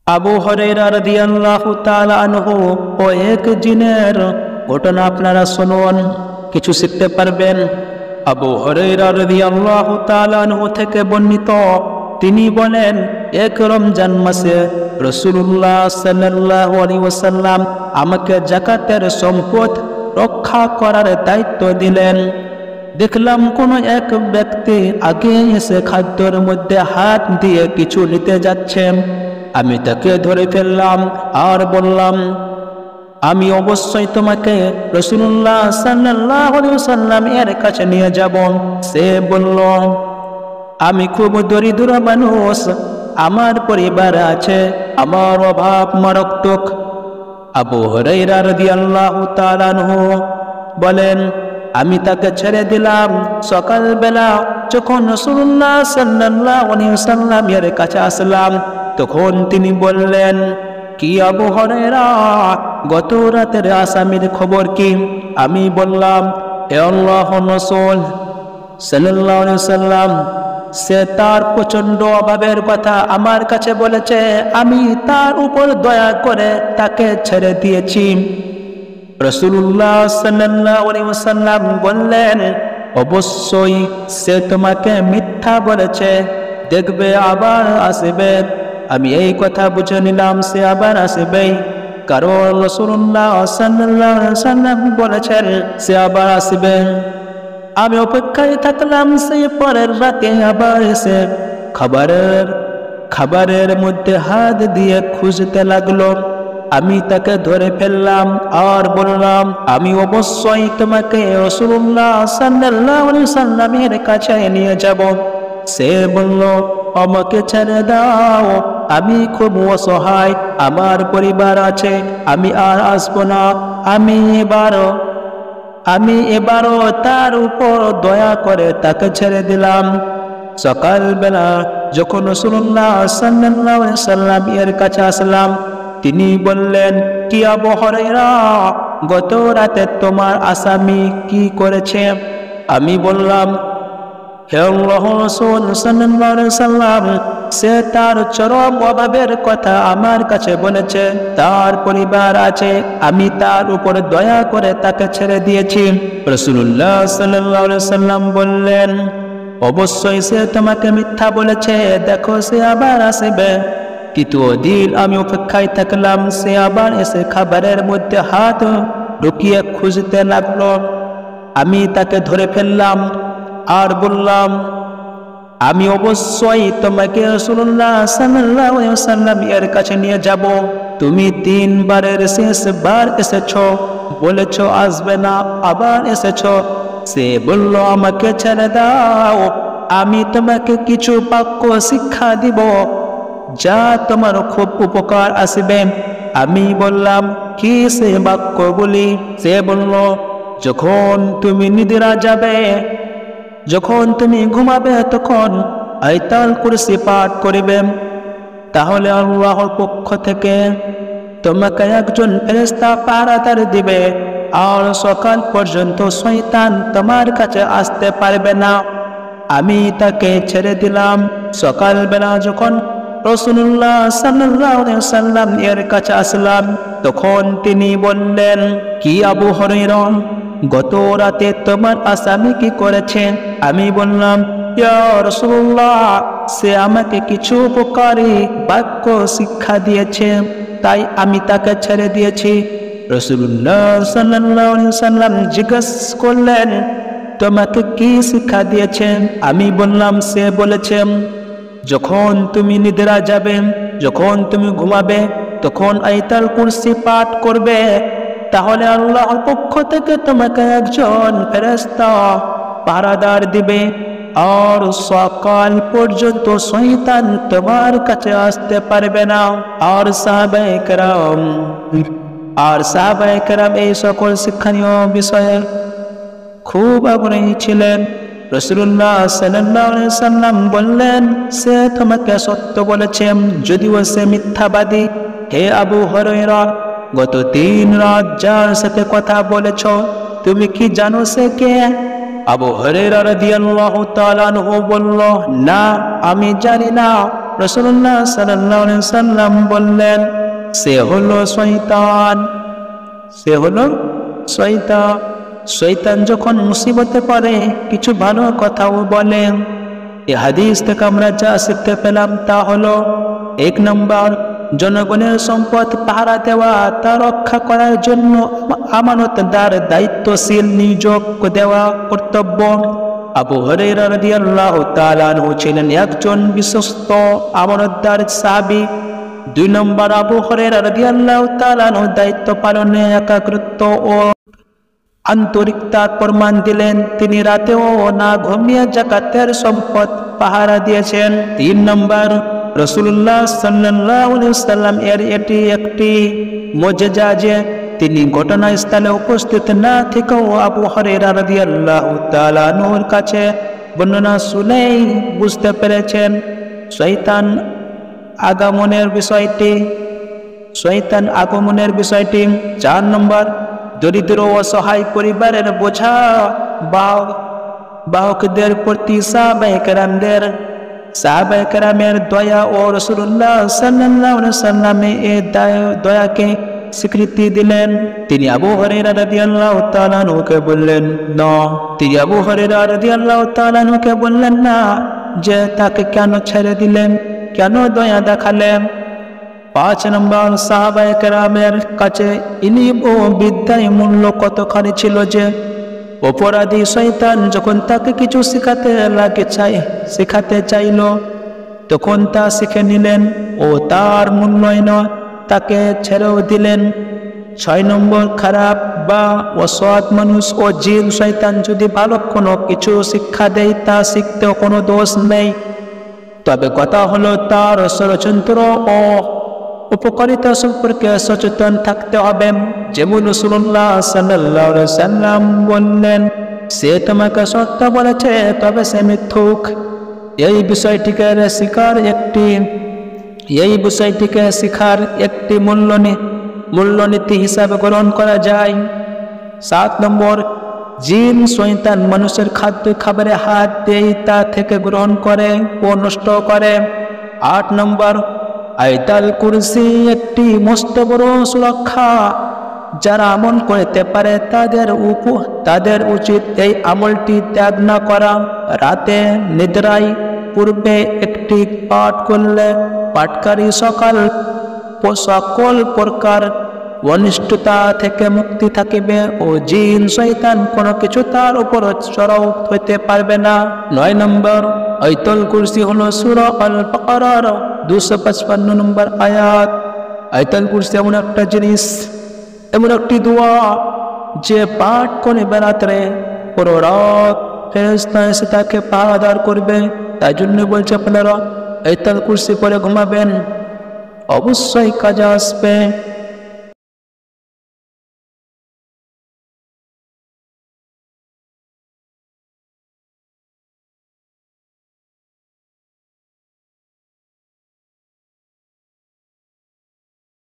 আবু হুরায়রা রাদিয়াল্লাহু তাআলা আনহু ও এক জিনের ঘটনা আপনারা শুনুন, কিছু শিখতে পারবেন। আবু হুরায়রা রাদিয়াল্লাহু তাআলা আনহু থেকে বর্ণিত, তিনি বলেন, এক রমজান মাসে রাসূলুল্লাহ সাল্লাল্লাহু আলাইহি ওয়াসাল্লাম আমাকে যাকাতের সম্পদ রক্ষা করার দায়িত্ব দিলেন। দেখলাম কোন এক ব্যক্তি আগে এসে খাদ্যের মধ্যে হাত দিয়ে কিছু নিতে যাচ্ছেন। আমি তাকে ধরে ফেললাম আর বললাম, আমি অবশ্যই তোমাকে রাসূলুল্লাহ সাল্লাল্লাহু আলাইহি ওয়াসাল্লাম এর কাছে নিয়ে যাব। সে বলল, আমি খুব দরিদ্র মানুষ, আমার পরিবার আছে, আমার অভাব মারাত্মক। আবু হুরায়রা রাদিয়াল্লাহু তাআলা আনহু বলেন, আমি তাকে ছেড়ে দিলাম। সকালবেলা যখন রাসূলুল্লাহ সাল্লাল্লাহু আলাইহি ওয়াসাল্লাম এর কাছে আসলাম, তখন তিনি বললেন, কি আবু হুরায়রা, গত রাতের আসামির খবর কি? আমি বললাম, হে আল্লাহর রাসূল সাল্লাল্লাহু আলাইহি ওয়াসাল্লাম, সে তার প্রচন্ড অভাবের কথা আমার কাছে বলেছে, আমি তার উপর দয়া করে তাকে ছেড়ে দিয়েছি। রাসূলুল্লাহ সাল্লাল্লাহু আলাইহি ওয়াসাল্লাম বললেন, অবশ্যই সে তোমাকে মিথ্যা বলেছে, দেখবে আবার আসবে। আমি এই কথা বুঝে নিলাম সে আবার আসবেই, কারণ রাসূলুল্লাহ সাল্লাল্লাহু আলাইহি ওয়াসাল্লাম বলেছেন সে আবার আসবে। আমি অপেক্ষায় থাকলাম। সে পরের রাতে আবার এসে খাবারের মধ্যে হাত দিয়ে খুঁজতে লাগলো। আমি তাকে ধরে ফেললাম আর বললাম, আমি অবশ্যই তোমাকে রাসূলুল্লাহ সাল্লাল্লাহু আলাইহি ওয়াসাল্লামের কাছে নিয়ে যাব। সে বলল, আমাকে ছেড়ে দাও, আমি খুব অসহায়, আমার পরিবার আছে, আমি আর আসবো না। আমি এবারও তার উপর দয়া করে তাকে ছেড়ে দিলাম। সকালবেলা যখন রাসূলুল্লাহ সাল্লাল্লাহু আলাইহি ওয়াসাল্লাম এর কাছে আসলাম, তিনি বললেন, কি আবু হুরায়রা, গত রাতে তোমার আসামি কি করেছে? আমি বললাম, হে আল্লাহর রাসূল সাল্লাল্লাহু আলাইহি ওয়াসাল্লাম, সে তার চরম অভাবের কথা আমার কাছে বলেছে, তার পরিবার আছে, আমি তার উপর দয়া করে তাকে ছেড়ে দিয়েছি। রাসূলুল্লাহ সাল্লাল্লাহু আলাইহি ওয়াসাল্লাম বললেন, অবশ্যই সে তোমাকে মিথ্যা বলেছে, দেখো সে আবার আসবে। তৃতীয় দিন আমি অপেক্ষায় থাকলাম। সে আবার এসে খাবারের মধ্যে হাত ঢুকিয়ে খুঁজতে লাগলো। আমি তাকে ধরে ফেললাম আর বললাম, আমি অবশ্যই তোমাকে রাসূলুল্লাহ সাল্লাল্লাহু আলাইহি ওয়াসাল্লাম এর কাছে নিয়ে যাব। তুমি 3 বারের শেষবার এসেছো, বলেছো আসবে না, আবার এসেছো। সে বলল, আমাকে ছেড়ে দাও, আমি তোমাকে কিছু বাক্য শিক্ষা দিব যা তোমার খুব উপকার আসবে। আমি বললাম, কি সে বাক্যগুলি? সে বলল, যখন তুমি নিদ্রা যাবে, যখন তুমি ঘুমাবে, তখন আয়াতুল কুরসি পাঠ করিবে, তাহলে আল্লাহর পক্ষ থেকে তোমাকে একজন ফেরেশতা পাহারাদার দিবে, আর সকাল পর্যন্ত শয়তান তোমার কাছে আসতে পারবে না। আমি তাকে ছেড়ে দিলাম। সকালবেলা যখন রাসূলুল্লাহ সাল্লাল্লাহু আলাইহি ওয়াসাল্লাম এর কাছে আসলাম, তখন তিনি বললেন, কি আবু হুরায়রা, গত রাতে তোমার আসামি কি করেছে? আমি বললাম, ইয়া রাসূলুল্লাহ, সে আমাকে কিছু উপকারী বাক্য শিক্ষা দিয়েছে, তাই আমি তাকে ছেড়ে দিয়েছি। রাসূলুল্লাহ সাল্লাল্লাহু আলাইহি ওয়াসাল্লাম জিজ্ঞেস করলেন, তোমাকে কি শিক্ষা দিয়েছে? আমি বললাম, সে বলেছে, যখন তুমি নিদ্রা যাবে, যখন তুমি ঘুমাবে, তখন আয়াতুল কুরসি পাঠ করবে, তাহলে আল্লাহর পক্ষ থেকে তোমাকে একজন ফেরেশতা পাহারাদার দিবে, আর সকাল পর্যন্ত শয়তান তোমার কাছে আসতে পারবে না। আর সাহাবায়ে কেরাম এই সকল শিক্ষণীয় বিষয়ে খুব আগ্রহী ছিলেন। রাসূলুল্লাহ সাল্লাল্লাহু আলাইহি ওয়াসাল্লাম বললেন, সে তোমাকে সত্য বলেছে, যদিও সে মিথ্যাবাদী। হে আবু হুরায়রা, গত 3 রাত যার সাথে কথা বলেছ, তুমি কি জানো সে কে? আবু হুরায়রা রাদিয়াল্লাহু তাআলা আনহু বলল, না, আমি জানি না। রাসূলুল্লাহ সাল্লাল্লাহু আলাইহি সাল্লাম বললেন, সে হলো শয়তান, সে হলো শয়তান। শয়তান যখন মুসিবতে পড়ে কিছু ভালো কথাও বলে। এই হাদিস থেকে আমরা যা শিখতে পেলাম তা হলো, 1 নম্বর, জনগণের সম্পদ পাহারা দেওয়া, তা রক্ষা করার জন্য আমানতদার দায়িত্বশীল নিয়োগ দেওয়া কর্তব্য। আবু হুরায়রা রাদিয়াল্লাহু তাআলা আনহু ছিলেন একজন বিশ্বস্ত আমানতদার সাহাবী। 2 নম্বর, আবু হুরায়রা রাদিয়াল্লাহু তাআলা আনহু দায়িত্ব পালনে একাগ্রতা ও আন্তরিকতার প্রমাণ দিলেন। তিনি রাতেও না ঘুমিয়ে যাকাতের সম্পদ পাহারা দিয়েছেন। 3 নম্বর, রাসূলুল্লাহ সাল্লাল্লাহু আলাইহি সাল্লাম এর এটি একটি মুজিজা যে তিনি ঘটনাস্থলে উপস্থিত না থেকেও আবু হুরায়রা রাদিয়াল্লাহু তাআলা আনহুর কাছে বর্ণনা শুনেই বুঝতে পেরেছেন শয়তান আগমনের বিষয়টি। 4 নম্বর, দরিদ্র ও অসহায় পরিবারের বোঝা বাহকদের প্রতি সাহাবায়ে কেরামের দয়া ও রাসূলুল্লাহ সাল্লাল্লাহু আলাইহি সাল্লাম এই দয়াকে স্বীকৃতি দিলেন। তিনি আবু হুরায়রা রাদিয়াল্লাহু তাআলা আনহুকে বললেন না যে তাকে কেন ছেড়ে দিলেন, কেন দয়া দেখালেন। 5 নম্বর, সাহাবায়ে কেরামের কাছে ইলম ও বিদ্যার মূল্য কতখানি ছিল যে অপরাধী শয়তান যখন তাকে কিছু শেখাতে চাইল তখন তা শিখে নিলেন ও তার মূল্যায়ন তাকে ছেড়েও দিলেন। 6 নম্বর, খারাপ বা অসৎ মানুষ ও জিন শয়তান যদি ভালো কোনো কিছু শিক্ষা দেয় তা শিখতেও কোনো দোষ নেই, তবে কথা হলো তার ষড়যন্ত্র ও উপকারিতা সম্পর্কে সচেতন থাকতে হবে। যেমন রাসূলুল্লাহ সাল্লাল্লাহু আলাইহি সাল্লাম বললেন, সে তোমাকে সত্য বলেছে তবে সে মিথ্যুক। এই বিষয়টিকে শিখার একটি মূল্যনীতি হিসাবে গ্রহণ করা যায়। 7 নম্বর, জিন শয়তান মানুষের খাবারে হাত দেয়, তা থেকে গ্রহণ করে ও নষ্ট করে। 8 নম্বর, আয়াতুল কুরসি একটি মস্ত বড় সুরক্ষা। যারা আমল করতে পারে তাদের উচিত এই আমলটি ত্যাগ না করা। রাতে নিদ্রায় পূর্বে একটি পাঠ করলে পাঠকারী সকল প্রকার অনিষ্টতা থেকে মুক্তি থাকিবে ও জিন শয়তান কোনো কিছু তার উপর চড়াও হইতে পারবে না। 9 নম্বর, আয়াতুল কুরসি হলো সূরা আল বাকারার 255 নম্বর আয়াত। আয়াতুল কুরসি এমন একটা জিনিস, এমন একটি দোয়া যে পাঠ করে বেড়াতে পুরো রাত ফেরেশতা এসে তাকে পাহারাদার করবে। তাই জন্য বলছে আপনারা আয়াতুল কুরসি পড়ে ঘুমাবেন, অবশ্যই কাজে আসবে।